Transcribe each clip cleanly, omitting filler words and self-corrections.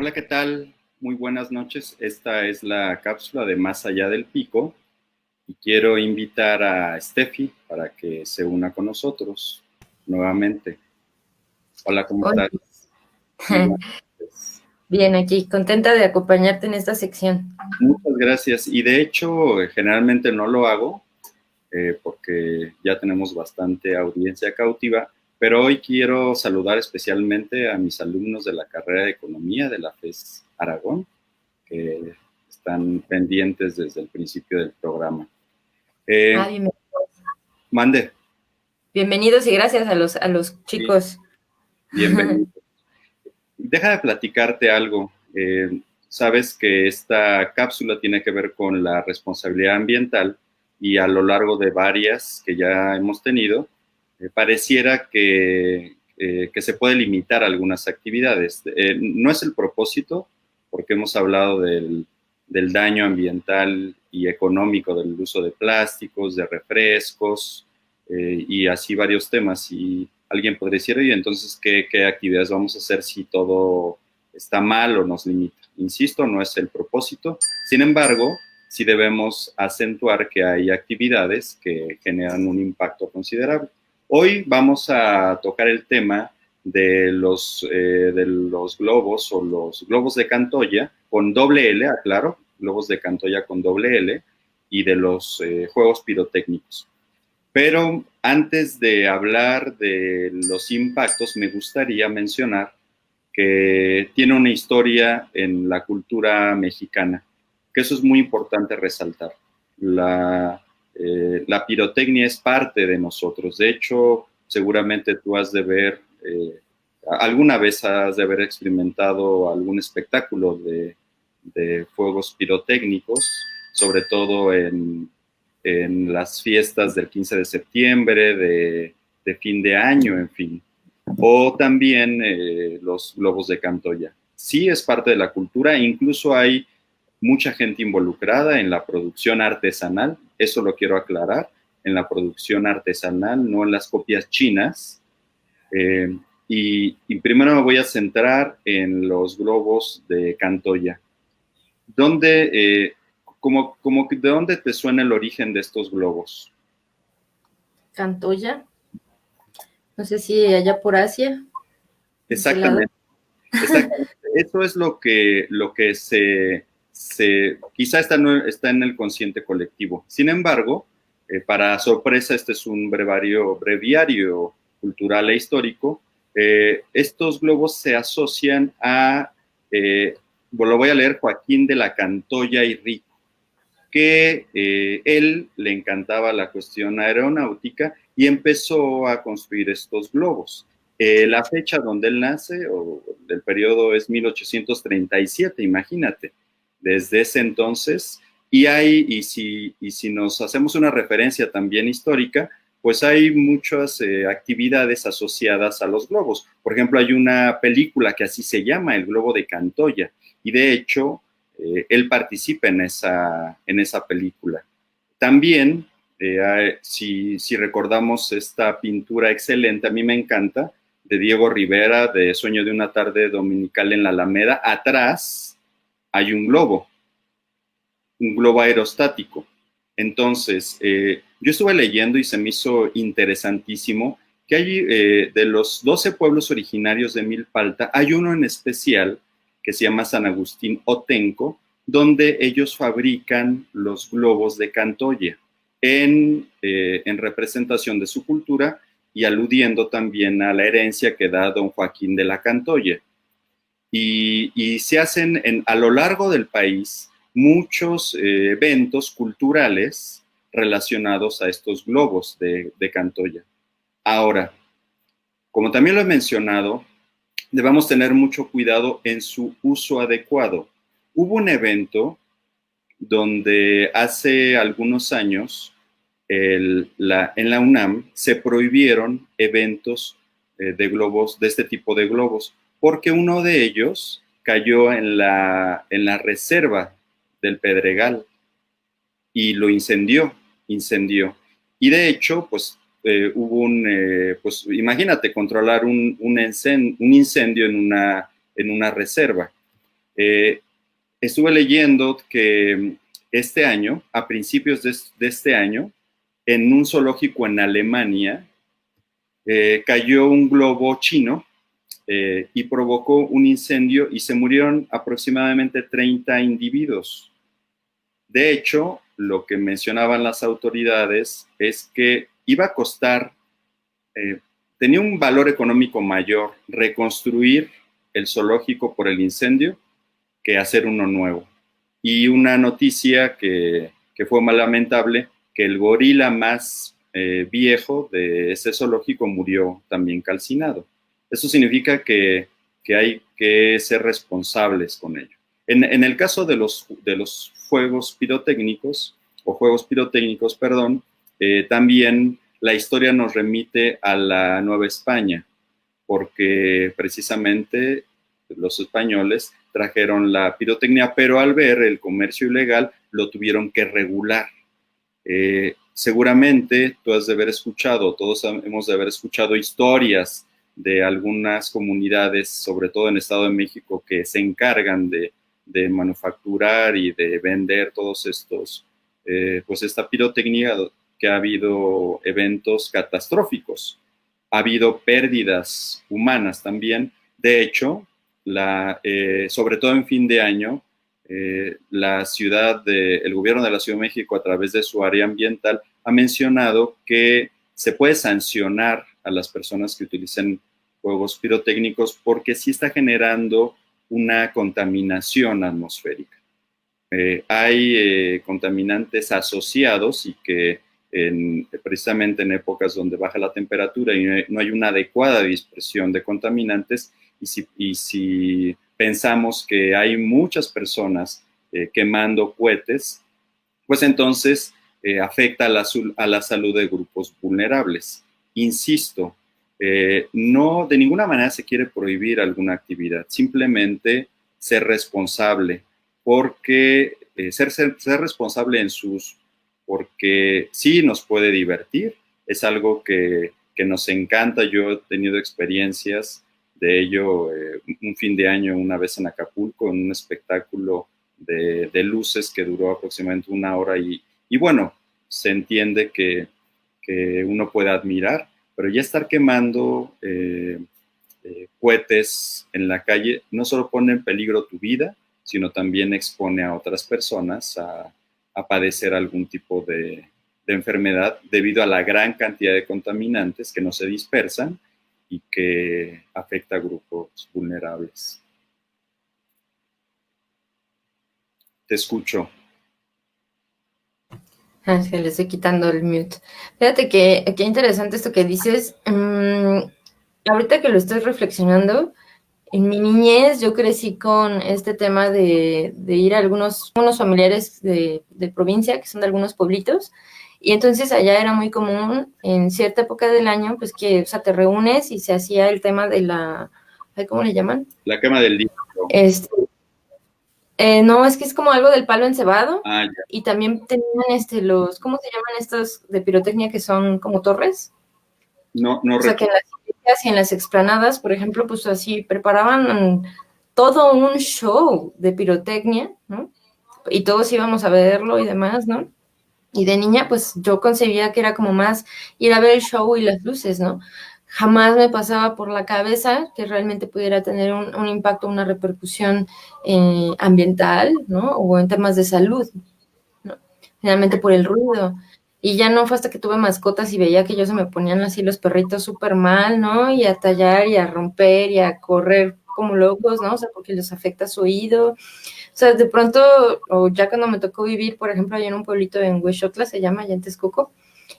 Hola, ¿qué tal? Muy buenas noches. Esta es la cápsula de Más Allá del Pico y quiero invitar a Steffi para que se una con nosotros nuevamente. Hola, ¿cómo Hola. estás? Muy buenas noches. Bien, aquí, contenta de acompañarte en esta sección. Muchas gracias. Y de hecho, generalmente no lo hago porque ya tenemos bastante audiencia cautiva, pero hoy quiero saludar especialmente a mis alumnos de la carrera de Economía de la FES Aragón, que están pendientes desde el principio del programa. Ah, Eh, Mande, bienvenidos y gracias a los sí, chicos. bienvenido. Deja de platicarte algo. Sabes que esta cápsula tiene que ver con la responsabilidad ambiental y a lo largo de varias que ya hemos tenido, pareciera que se puede limitar algunas actividades. No es el propósito, porque hemos hablado del daño ambiental y económico del uso de plásticos, de refrescos, y así varios temas. Y alguien podría decir, oye, entonces, ¿qué actividades vamos a hacer si todo está mal o nos limita? Insisto, no es el propósito. Sin embargo, sí debemos acentuar que hay actividades que generan un impacto considerable. Hoy vamos a tocar el tema de los globos o los globos de Cantoya con doble L, aclaro, globos de Cantoya con doble L, y de los juegos pirotécnicos. Pero antes de hablar de los impactos, me gustaría mencionar que tiene una historia en la cultura mexicana, que eso es muy importante resaltar. La pirotecnia es parte de nosotros. De hecho, seguramente tú has de ver, alguna vez has de haber experimentado algún espectáculo de fuegos pirotécnicos, sobre todo en las fiestas del 15 de septiembre, de fin de año, en fin. O también los globos de Cantoya. Sí es parte de la cultura, incluso hay mucha gente involucrada en la producción artesanal, eso lo quiero aclarar, en la producción artesanal, no en las copias chinas. Eh, y primero me voy a centrar en los globos de Cantoya. ¿Dónde, ¿De dónde te suena el origen de estos globos? Cantoya, no sé si allá por Asia, de ese lado. Exactamente. Exactamente. Eso es lo que quizá está, no, está en el consciente colectivo. Sin embargo, para sorpresa, este es un breviario cultural e histórico. Estos globos se asocian a, lo voy a leer, Joaquín de la Cantoya y Rico, que él le encantaba la cuestión aeronáutica y empezó a construir estos globos. La fecha donde él nace, o del periodo, es 1837, imagínate, desde ese entonces. Y si nos hacemos una referencia también histórica, pues hay muchas actividades asociadas a los globos. Por ejemplo, hay una película que así se llama, El Globo de Cantoya, y de hecho, él participa en esa película. También, si recordamos esta pintura excelente, a mí me encanta, de Diego Rivera, de Sueño de una tarde dominical en la Alameda, atrás hay un globo aerostático. Entonces, yo estuve leyendo y se me hizo interesantísimo que hay, de los 12 pueblos originarios de Milpalta, hay uno en especial que se llama San Agustín Otenco, donde ellos fabrican los globos de Cantoya en representación de su cultura y aludiendo también a la herencia que da don Joaquín de la Cantoya. Y se hacen a lo largo del país muchos eventos culturales relacionados a estos globos de Cantoya. Ahora, como también lo he mencionado, debemos tener mucho cuidado en su uso adecuado. Hubo un evento donde hace algunos años en la UNAM se prohibieron eventos de globos, de este tipo de globos, porque uno de ellos cayó en la reserva del Pedregal y lo incendió. Y de hecho, pues hubo pues imagínate controlar un incendio en una reserva. Estuve leyendo que este año, a principios de este año, en un zoológico en Alemania, cayó un globo chino y provocó un incendio y se murieron aproximadamente 30 individuos. De hecho, lo que mencionaban las autoridades es que iba a costar, tenía un valor económico mayor reconstruir el zoológico por el incendio que hacer uno nuevo. Y una noticia que fue más lamentable, que el gorila más viejo de ese zoológico murió también calcinado. Eso significa que hay que ser responsables con ello. En el caso de los fuegos pirotécnicos, perdón, también la historia nos remite a la Nueva España, porque precisamente los españoles trajeron la pirotecnia, pero al ver el comercio ilegal lo tuvieron que regular. Seguramente tú has de haber escuchado, todos hemos de haber escuchado historias de algunas comunidades, sobre todo en el Estado de México, que se encargan de manufacturar y de vender todos estos, pues esta pirotecnia, que ha habido eventos catastróficos, ha habido pérdidas humanas también. De hecho, sobre todo en fin de año, el gobierno de la Ciudad de México, a través de su área ambiental, ha mencionado que se puede sancionar a las personas que utilicen fuegos pirotécnicos porque sí está generando una contaminación atmosférica. Hay contaminantes asociados y que precisamente en épocas donde baja la temperatura y no hay una adecuada dispersión de contaminantes, y si pensamos que hay muchas personas quemando cohetes, pues entonces afecta a la salud de grupos vulnerables. Insisto, no de ninguna manera se quiere prohibir alguna actividad, simplemente ser responsable, porque ser responsable porque sí nos puede divertir, es algo que nos encanta. Yo he tenido experiencias de ello, un fin de año una vez en Acapulco, en un espectáculo de luces que duró aproximadamente 1 hora y bueno, se entiende que uno puede admirar, pero ya estar quemando cohetes en la calle no solo pone en peligro tu vida, sino también expone a otras personas a padecer algún tipo de enfermedad debido a la gran cantidad de contaminantes que no se dispersan y que afecta a grupos vulnerables. Te escucho. Es que le estoy quitando el mute. Fíjate que qué interesante esto que dices. Ahorita que lo estoy reflexionando, en mi niñez yo crecí con este tema de ir a unos familiares de provincia, que son de algunos pueblitos, y entonces allá era muy común en cierta época del año, pues que, o sea, te reúnes y se hacía el tema de ¿cómo le llaman? La quema del libro. No, es que es como algo del palo encebado. Ah, ya. Y también tenían ¿cómo se llaman estos de pirotecnia que son como torres? No o sea, que en las iglesias y en las explanadas, por ejemplo, pues así preparaban todo un show de pirotecnia, ¿no? Y todos íbamos a verlo y demás, ¿no? Y de niña, pues yo concebía que era como más ir a ver el show y las luces, ¿no? Jamás me pasaba por la cabeza que realmente pudiera tener un impacto, una repercusión ambiental, ¿no? O en temas de salud, ¿no? Finalmente por el ruido. Y ya no fue hasta que tuve mascotas y veía que ellos se me ponían así los perritos súper mal, ¿no? Y a tallar y a romper y a correr como locos, ¿no? O sea, porque les afecta su oído. O sea, de pronto, o ya cuando me tocó vivir, por ejemplo, allá en un pueblito en Huexotla, se llama, allá en Texcoco,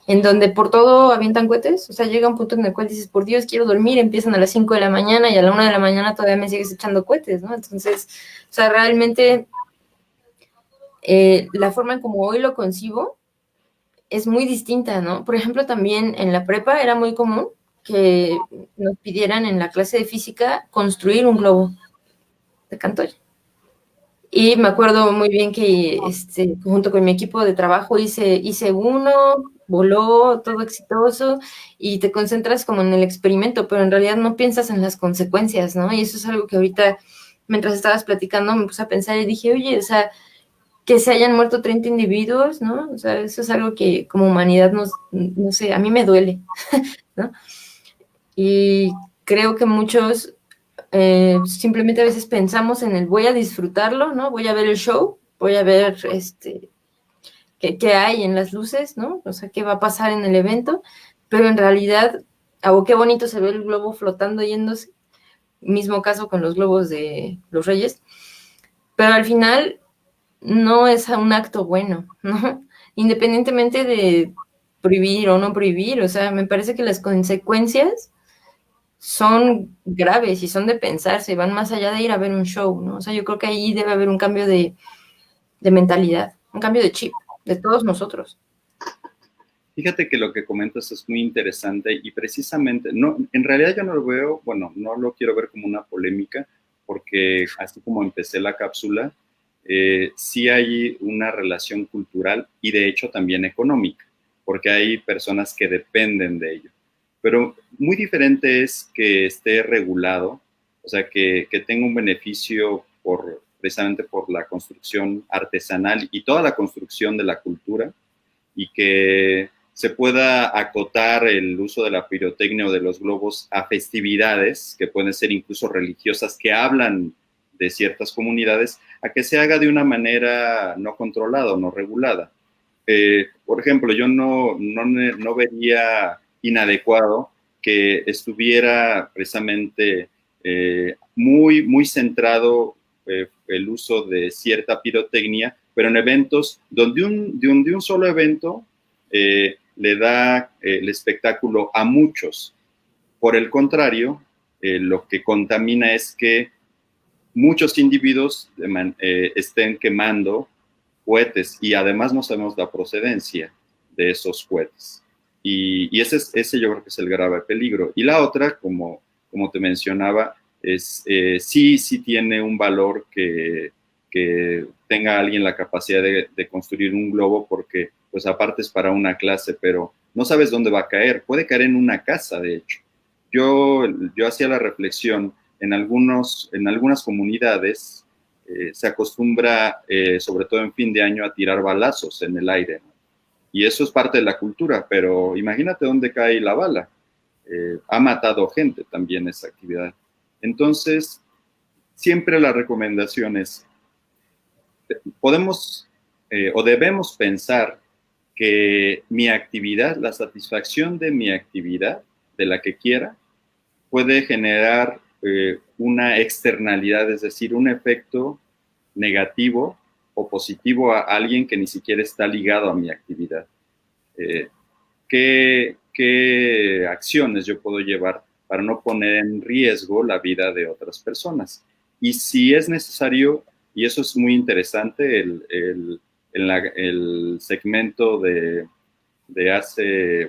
en donde por todo avientan cohetes. O sea, llega un punto en el cual dices, por Dios, quiero dormir, empiezan a las 5 de la mañana y a la 1 de la mañana todavía me sigues echando cohetes, ¿no? Entonces, o sea, realmente la forma en como hoy lo concibo es muy distinta, ¿no? Por ejemplo, también en la prepa era muy común que nos pidieran en la clase de física construir un globo de Cantoya. Y me acuerdo muy bien que junto con mi equipo de trabajo hice uno, voló, todo exitoso, y te concentras como en el experimento, pero en realidad no piensas en las consecuencias, ¿no? Y eso es algo que ahorita mientras estabas platicando me puse a pensar y dije, oye, o sea, que se hayan muerto 30 individuos, ¿no? O sea, eso es algo que como humanidad no sé, a mí me duele, ¿no? Y creo que muchos simplemente a veces pensamos en el voy a disfrutarlo, ¿no? Voy a ver el show, voy a ver qué hay en las luces, ¿no? O sea, qué va a pasar en el evento, pero en realidad, qué bonito se ve el globo flotando yéndose, mismo caso con los globos de los Reyes, pero al final no es un acto bueno, ¿no? Independientemente de prohibir o no prohibir, o sea, me parece que las consecuencias son graves y son de pensarse, van más allá de ir a ver un show, ¿no? O sea, yo creo que ahí debe haber un cambio de mentalidad, un cambio de chip de todos nosotros. Fíjate que lo que comentas es muy interesante y precisamente, no, en realidad yo no lo veo, bueno, no lo quiero ver como una polémica, porque así como empecé la cápsula, sí hay una relación cultural y de hecho también económica, porque hay personas que dependen de ello. Pero muy diferente es que esté regulado, o sea, que tenga un beneficio precisamente por la construcción artesanal y toda la construcción de la cultura, y que se pueda acotar el uso de la pirotecnia o de los globos a festividades que pueden ser incluso religiosas, que hablan de ciertas comunidades, a que se haga de una manera no controlada o no regulada. Por ejemplo, yo no vería inadecuado que estuviera precisamente muy centrado el uso de cierta pirotecnia, pero en eventos donde un solo evento le da el espectáculo a muchos. Por el contrario, lo que contamina es que muchos individuos estén quemando cohetes y además no sabemos la procedencia de esos cohetes. Y ese yo creo que es el grave peligro. Y la otra, como te mencionaba, es sí tiene un valor que tenga alguien la capacidad de construir un globo, porque pues aparte es para una clase, pero no sabes dónde va a caer. Puede caer en una casa, de hecho. Yo hacía la reflexión, en algunas comunidades se acostumbra, sobre todo en fin de año, a tirar balazos en el aire, ¿no? Y eso es parte de la cultura, pero imagínate dónde cae la bala. Ha matado gente también esa actividad. Entonces, siempre la recomendación es, podemos o debemos pensar que mi actividad, la satisfacción de mi actividad, de la que quiera, puede generar una externalidad, es decir, un efecto negativo o positivo a alguien que ni siquiera está ligado a mi actividad. ¿Qué acciones yo puedo llevar para no poner en riesgo la vida de otras personas? Y si es necesario, y eso es muy interesante, el segmento de hace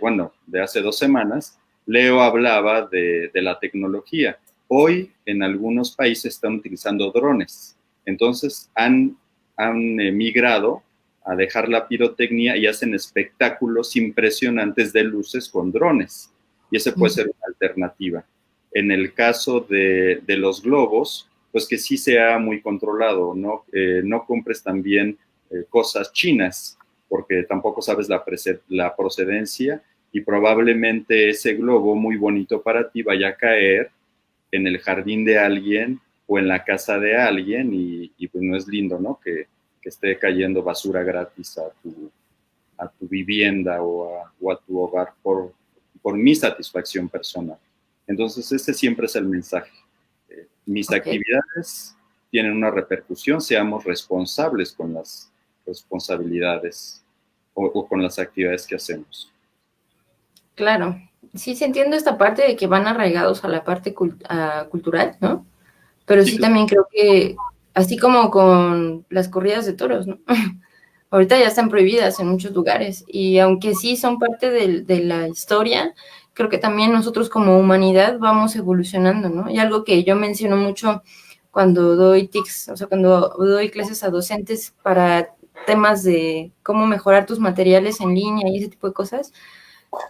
2 semanas, Leo hablaba de la tecnología. Hoy en algunos países están utilizando drones. Entonces han migrado a dejar la pirotecnia y hacen espectáculos impresionantes de luces con drones. Y esa puede ser una alternativa. En el caso de los globos, pues que sí sea muy controlado, ¿no? No compres también cosas chinas, porque tampoco sabes la procedencia y probablemente ese globo muy bonito para ti vaya a caer en el jardín de alguien o en la casa de alguien y pues no es lindo, ¿no? Que esté cayendo basura gratis a tu vivienda o a tu hogar por mi satisfacción personal. Entonces, ese siempre es el mensaje. Mis actividades tienen una repercusión, seamos responsables con las responsabilidades o con las actividades que hacemos. Claro, sí entiendo esta parte de que van arraigados a la parte cultural, ¿no? Pero sí también creo que, así como con las corridas de toros, ¿no? Ahorita ya están prohibidas en muchos lugares y aunque sí son parte de la historia, creo que también nosotros como humanidad vamos evolucionando, ¿no? Y algo que yo menciono mucho cuando doy TICs, o sea, cuando doy clases a docentes para temas de cómo mejorar tus materiales en línea y ese tipo de cosas,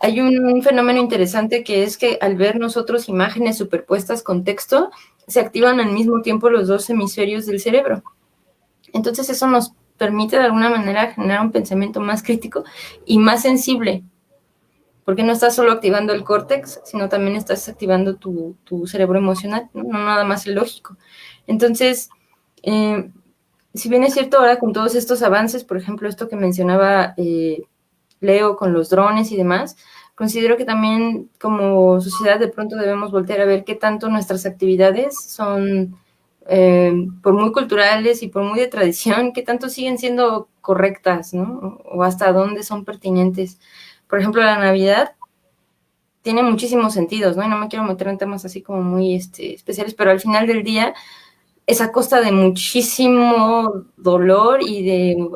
hay un fenómeno interesante que es que al ver nosotros imágenes superpuestas con texto, se activan al mismo tiempo los dos hemisferios del cerebro. Entonces eso nos permite de alguna manera generar un pensamiento más crítico y más sensible, porque no estás solo activando el córtex, sino también estás activando tu cerebro emocional, ¿no? No nada más el lógico. Entonces, si bien es cierto ahora con todos estos avances, por ejemplo, esto que mencionaba Leo con los drones y demás, considero que también como sociedad de pronto debemos voltear a ver qué tanto nuestras actividades son, por muy culturales y por muy de tradición, qué tanto siguen siendo correctas, ¿no? O hasta dónde son pertinentes. Por ejemplo, la Navidad tiene muchísimos sentidos, ¿no? Y no me quiero meter en temas así como muy especiales, pero al final del día es a costa de muchísimo dolor y de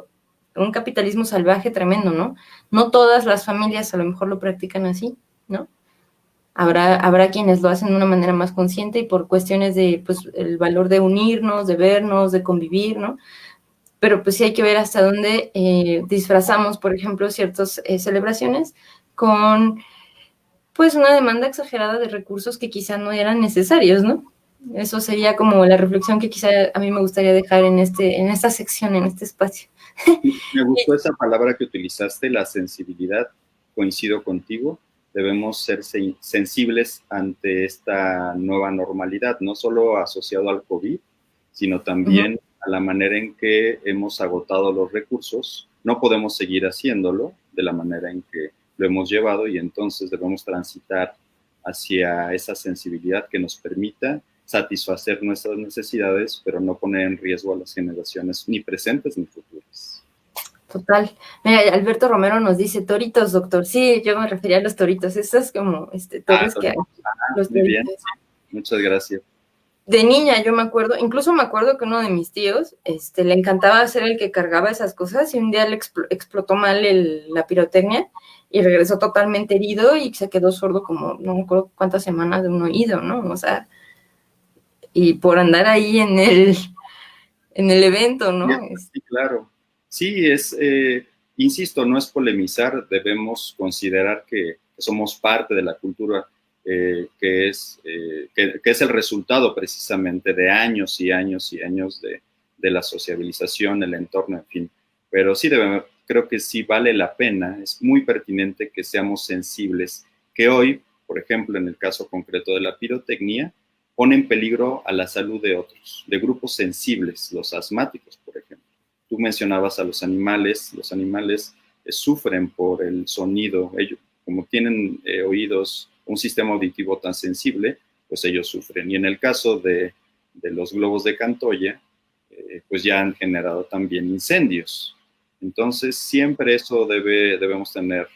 un capitalismo salvaje tremendo, ¿no? No todas las familias a lo mejor lo practican así, ¿no? Habrá quienes lo hacen de una manera más consciente y por cuestiones de, pues, el valor de unirnos, de vernos, de convivir, ¿no? Pero pues sí hay que ver hasta dónde disfrazamos, por ejemplo, ciertas celebraciones con, pues, una demanda exagerada de recursos que quizá no eran necesarios, ¿no? Eso sería como la reflexión que quizá a mí me gustaría dejar en esta sección, en este espacio. Me gustó esa palabra que utilizaste, la sensibilidad. Coincido contigo. Debemos ser sensibles ante esta nueva normalidad, no solo asociado al COVID, sino también a la manera en que hemos agotado los recursos. No podemos seguir haciéndolo de la manera en que lo hemos llevado y entonces debemos transitar hacia esa sensibilidad que nos permita satisfacer nuestras necesidades, pero no poner en riesgo a las generaciones ni presentes ni futuras. Total. Mira, Alberto Romero nos dice, toritos, doctor. Sí, yo me refería a los toritos. Esas como torres que hay. Los muy bien. toritos. Muchas gracias. De niña yo me acuerdo, incluso me acuerdo que uno de mis tíos le encantaba ser el que cargaba esas cosas y un día le explotó mal la pirotecnia y regresó totalmente herido y se quedó sordo como no me acuerdo cuántas semanas de un oído, ¿no? O sea, y por andar ahí en el evento, ¿no? Sí, claro. Sí, insisto, no es polemizar, debemos considerar que somos parte de la cultura, que es el resultado precisamente de años y años y años de la sociabilización, el entorno, en fin. Pero sí, creo que sí vale la pena, es muy pertinente que seamos sensibles, que hoy, por ejemplo, en el caso concreto de la pirotecnia, pone en peligro a la salud de otros, de grupos sensibles, los asmáticos, por ejemplo. Tú mencionabas a los animales sufren por el sonido, ellos como tienen oídos, un sistema auditivo tan sensible, pues ellos sufren. Y en el caso de los globos de Cantoya, pues ya han generado también incendios. Entonces, siempre eso debemos tener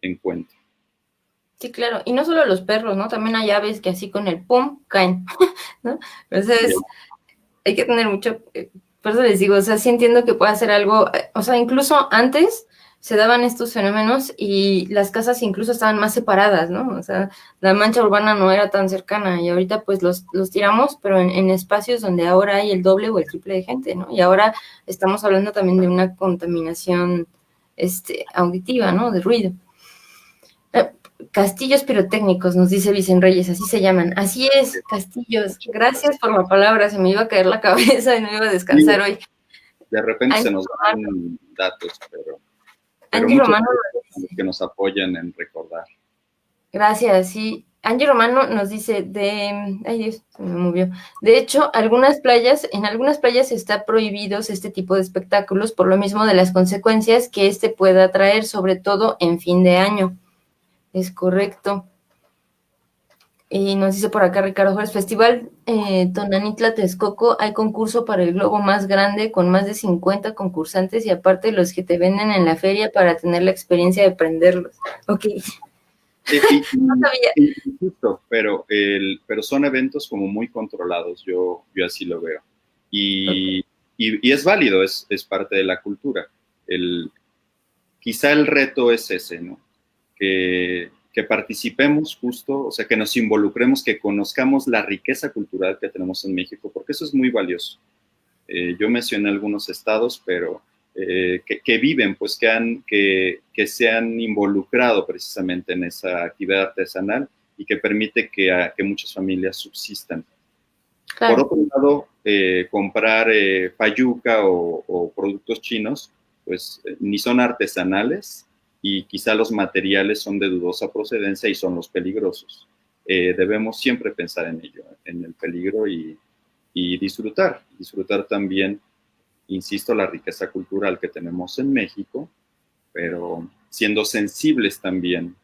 en cuenta. Sí, claro. Y no solo los perros, ¿no? También hay aves que así con el pum caen, ¿no? Entonces, hay que tener mucho, por eso les digo, o sea, sí entiendo que pueda ser algo, o sea, incluso antes se daban estos fenómenos y las casas incluso estaban más separadas, ¿no? O sea, la mancha urbana no era tan cercana y ahorita pues los tiramos, pero en espacios donde ahora hay el doble o el triple de gente, ¿no? Y ahora estamos hablando también de una contaminación auditiva, ¿no? De ruido. Castillos pirotécnicos, nos dice Vicen Reyes, así se llaman. Así es, castillos. Gracias por la palabra, se me iba a caer la cabeza y no iba a descansar hoy. De repente se nos dan datos, pero Angie Romano que nos apoyan en recordar. Gracias, sí. Angie Romano nos dice ay Dios, se me movió. De hecho, en algunas playas está prohibidos este tipo de espectáculos por lo mismo de las consecuencias que pueda traer, sobre todo en fin de año. Es correcto. Y nos dice por acá Ricardo Juárez, Festival Tonanitla Texcoco, hay concurso para el globo más grande con más de 50 concursantes y aparte los que te venden en la feria para tener la experiencia de prenderlos. Ok. No sabía. Justo, pero son eventos como muy controlados, yo así lo veo. Y es válido, es parte de la cultura. Quizá el reto es ese, ¿no? Que participemos justo, o sea, que nos involucremos, que conozcamos la riqueza cultural que tenemos en México, porque eso es muy valioso. Yo mencioné algunos estados, pero que viven, pues que se han involucrado precisamente en esa actividad artesanal y que permite que muchas familias subsistan. Claro. Por otro lado, comprar fayuca o productos chinos, pues ni son artesanales y quizá los materiales son de dudosa procedencia y son los peligrosos. Debemos siempre pensar en ello, en el peligro y disfrutar también, insisto, la riqueza cultural que tenemos en México, pero siendo sensibles también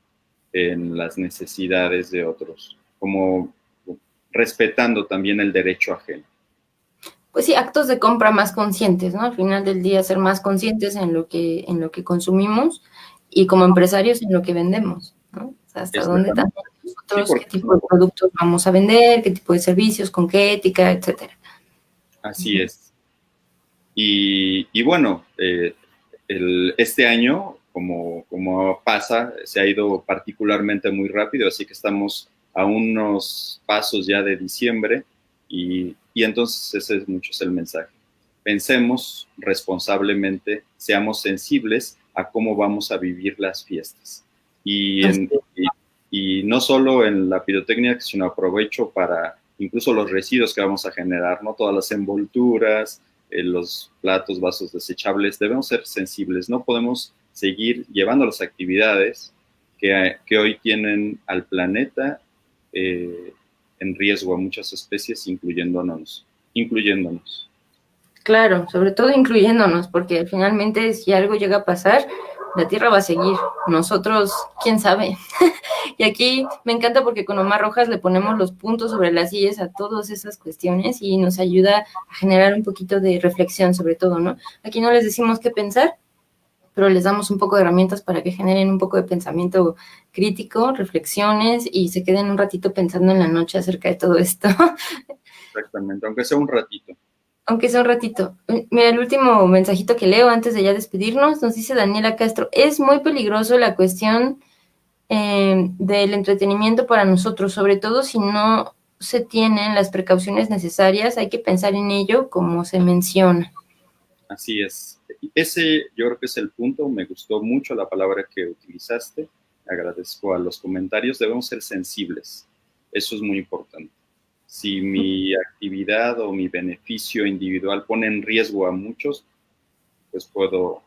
en las necesidades de otros, como respetando también el derecho ajeno. Pues sí, actos de compra más conscientes, ¿no? Al final del día ser más conscientes en lo que consumimos y como empresarios en lo que vendemos, ¿no? O sea, hasta dónde también nosotros, sí, qué tipo de productos vamos a vender, qué tipo de servicios, con qué ética, etcétera. Así es. Y bueno, este año, como pasa, se ha ido particularmente muy rápido, así que estamos a unos pasos ya de diciembre y entonces ese es el mensaje. Pensemos responsablemente, seamos sensibles a cómo vamos a vivir las fiestas. Y no solo en la pirotecnia, sino aprovecho para incluso los residuos que vamos a generar, ¿no? Todas las envolturas, los platos, vasos desechables, debemos ser sensibles, no podemos seguir llevando las actividades que hoy tienen al planeta en riesgo a muchas especies, incluyéndonos. Claro, sobre todo incluyéndonos, porque finalmente si algo llega a pasar, la Tierra va a seguir. Nosotros, quién sabe. Y aquí me encanta porque con Omar Rojas le ponemos los puntos sobre las sillas a todas esas cuestiones y nos ayuda a generar un poquito de reflexión sobre todo, ¿no? Aquí no les decimos qué pensar, pero les damos un poco de herramientas para que generen un poco de pensamiento crítico, reflexiones y se queden un ratito pensando en la noche acerca de todo esto. Exactamente, aunque sea un ratito. Aunque sea un ratito. Mira, el último mensajito que leo antes de ya despedirnos, nos dice Daniela Castro, es muy peligroso la cuestión del entretenimiento para nosotros, sobre todo si no se tienen las precauciones necesarias, hay que pensar en ello como se menciona. Así es. Ese yo creo que es el punto, me gustó mucho la palabra que utilizaste, agradezco a los comentarios, debemos ser sensibles, eso es muy importante. Si mi actividad o mi beneficio individual pone en riesgo a muchos, pues puedo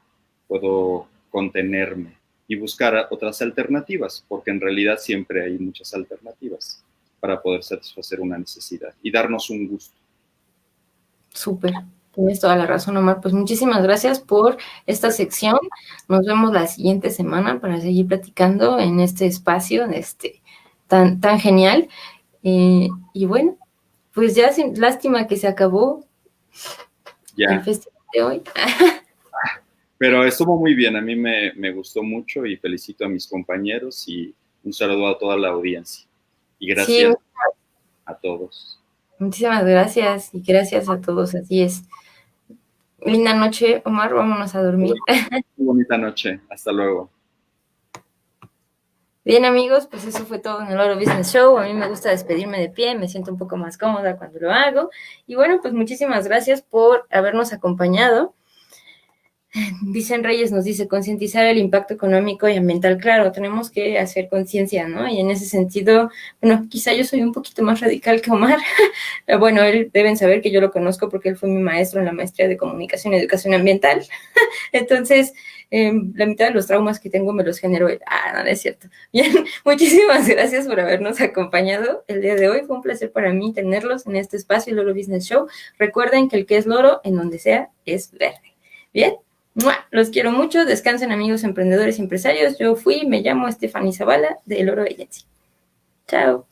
contenerme y buscar otras alternativas, porque en realidad siempre hay muchas alternativas para poder satisfacer una necesidad y darnos un gusto. Súper, tienes toda la razón, Omar. Pues muchísimas gracias por esta sección. Nos vemos la siguiente semana para seguir platicando en este espacio tan genial. Y bueno, pues ya lástima que se acabó el festival de hoy. Pero estuvo muy bien, a mí me gustó mucho y felicito a mis compañeros y un saludo a toda la audiencia. Y gracias a todos. Muchísimas gracias y gracias a todos, así es. Linda noche, Omar, vámonos a dormir. Muy bonita noche, hasta luego. Bien, amigos, pues eso fue todo en el Oro Business Show. A mí me gusta despedirme de pie, me siento un poco más cómoda cuando lo hago. Y bueno, pues muchísimas gracias por habernos acompañado. Dicen Reyes, nos dice, concientizar el impacto económico y ambiental. Claro, tenemos que hacer conciencia, ¿no? Y en ese sentido, bueno, quizá yo soy un poquito más radical que Omar. Bueno, deben saber que yo lo conozco porque él fue mi maestro en la maestría de Comunicación y Educación Ambiental. Entonces, la mitad de los traumas que tengo me los generó él. No es cierto. Bien, muchísimas gracias por habernos acompañado el día de hoy. Fue un placer para mí tenerlos en este espacio, el Oro Business Show. Recuerden que el que es loro, en donde sea, es verde. Bien. Los quiero mucho, descansen amigos emprendedores y empresarios. Yo me llamo Stephanie Zavala de El Oro Agency. Chao.